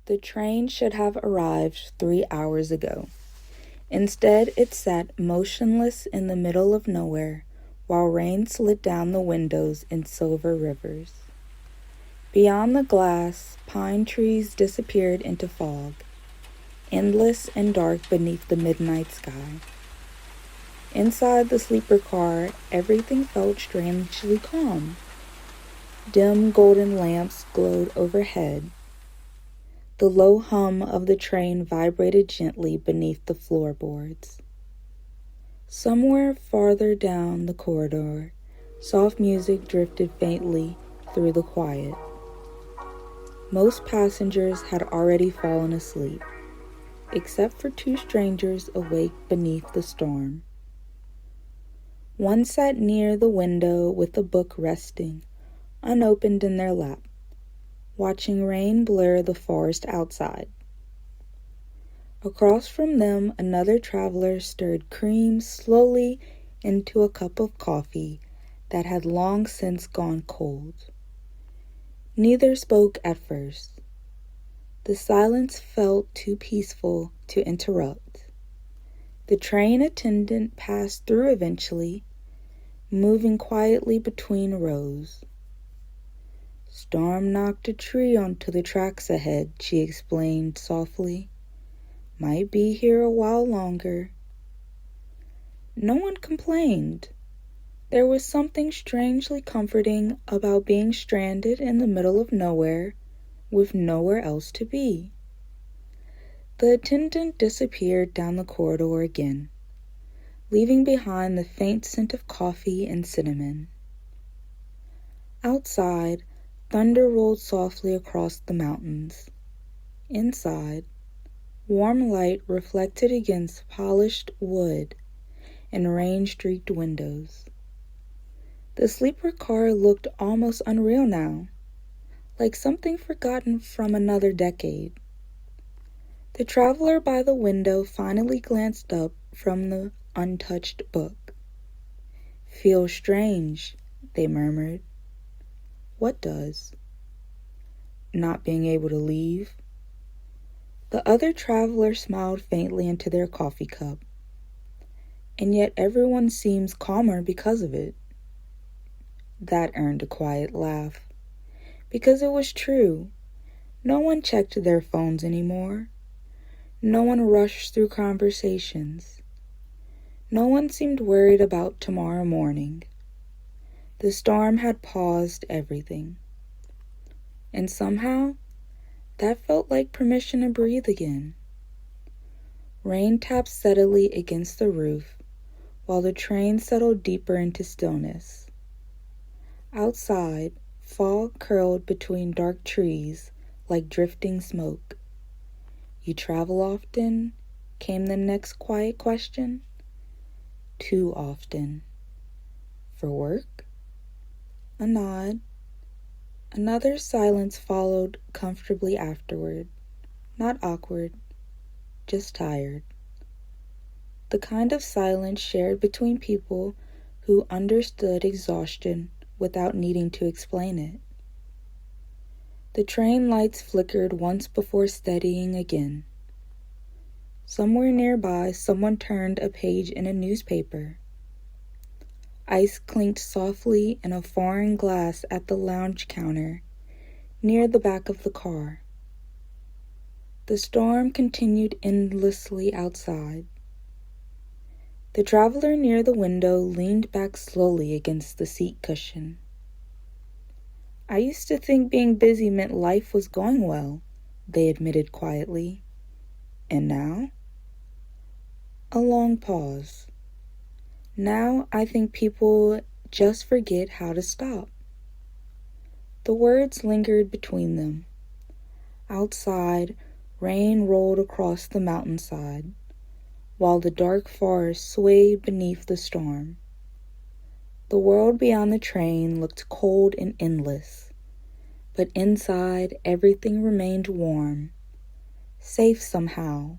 The train should have arrived 3 hours ago. Instead, it sat motionless in the middle of nowhere while rain slid down the windows in silver rivers. Beyond the glass, pine trees disappeared into fog, endless and dark beneath the midnight sky. Inside the sleeper car, everything felt strangely calm. Dim golden lamps glowed overhead. The low hum of the train vibrated gently beneath the floorboards. Somewhere farther down the corridor, soft music drifted faintly through the quiet. Most passengers had already fallen asleep, except for two strangers awake beneath the storm. One sat near the window with a book resting, unopened in their lap, watching rain blur the forest outside. Across from them, another traveler stirred cream slowly into a cup of coffee that had long since gone cold. Neither spoke at first. The silence felt too peaceful to interrupt. The train attendant passed through eventually, moving quietly between rows. "Storm knocked a tree onto the tracks ahead," she explained softly. "Might be here a while longer." No one complained. There was something strangely comforting about being stranded in the middle of nowhere with nowhere else to be. The attendant disappeared down the corridor again, leaving behind the faint scent of coffee and cinnamon. Outside, thunder rolled softly across the mountains. Inside, warm light reflected against polished wood and rain-streaked windows. The sleeper car looked almost unreal now, like something forgotten from another decade. The traveler by the window finally glanced up from the untouched book. "Feels strange," they murmured. "What does?" "Not being able to leave." The other traveler smiled faintly into their coffee cup. "And yet everyone seems calmer because of it." That earned a quiet laugh, because it was true. No one checked their phones anymore. No one rushed through conversations. No one seemed worried about tomorrow morning. The storm had paused everything. And somehow, that felt like permission to breathe again. Rain tapped steadily against the roof, while the train settled deeper into stillness. Outside, fog curled between dark trees like drifting smoke. "You travel often?" came the next quiet question. "Too often." "For work?" A nod. Another silence followed comfortably afterward. Not awkward, just tired. The kind of silence shared between people who understood exhaustion without needing to explain it. The train lights flickered once before steadying again. Somewhere nearby, someone turned a page in a newspaper. Ice clinked softly in a foreign glass at the lounge counter near the back of the car. The storm continued endlessly outside. The traveler near the window leaned back slowly against the seat cushion. "I used to think being busy meant life was going well," they admitted quietly. "And now?" A long pause. "Now I think people just forget how to stop." The words lingered between them. Outside, rain rolled across the mountainside, while the dark forest swayed beneath the storm. The world beyond the train looked cold and endless, but inside everything remained warm, safe somehow.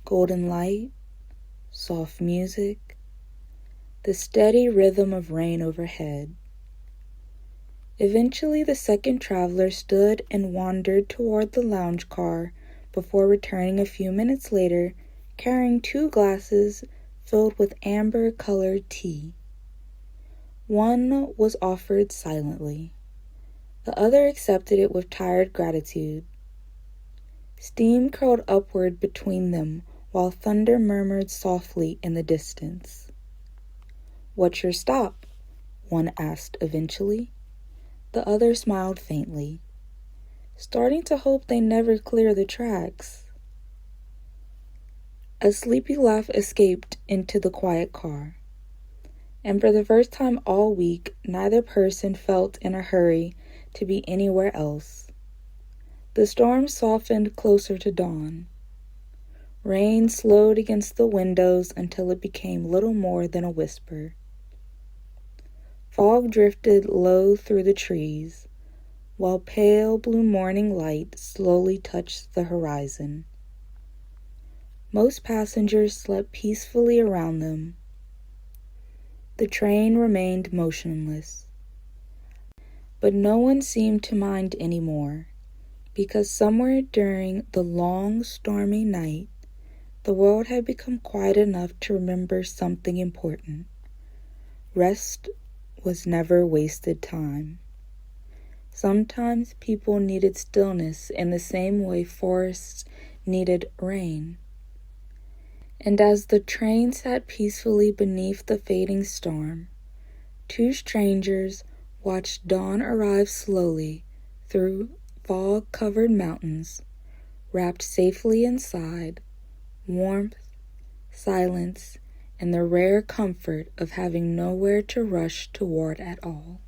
Golden light, soft music, the steady rhythm of rain overhead. Eventually, the second traveler stood and wandered toward the lounge car before returning a few minutes later, carrying 2 glasses filled with amber-colored tea. One was offered silently. The other accepted it with tired gratitude. Steam curled upward between them while thunder murmured softly in the distance. "What's your stop?" one asked eventually. The other smiled faintly, starting to hope they never clear the tracks. A sleepy laugh escaped into the quiet car, and for the first time all week, neither person felt in a hurry to be anywhere else. The storm softened closer to dawn. Rain slowed against the windows until it became little more than a whisper. Fog drifted low through the trees, while pale blue morning light slowly touched the horizon. Most passengers slept peacefully around them. The train remained motionless. But no one seemed to mind anymore, because somewhere during the long, stormy night, the world had become quiet enough to remember something important. Rest was never wasted time. Sometimes people needed stillness in the same way forests needed rain. And as the train sat peacefully beneath the fading storm, 2 strangers watched dawn arrive slowly through fog-covered mountains, wrapped safely inside warmth, silence, and the rare comfort of having nowhere to rush toward at all.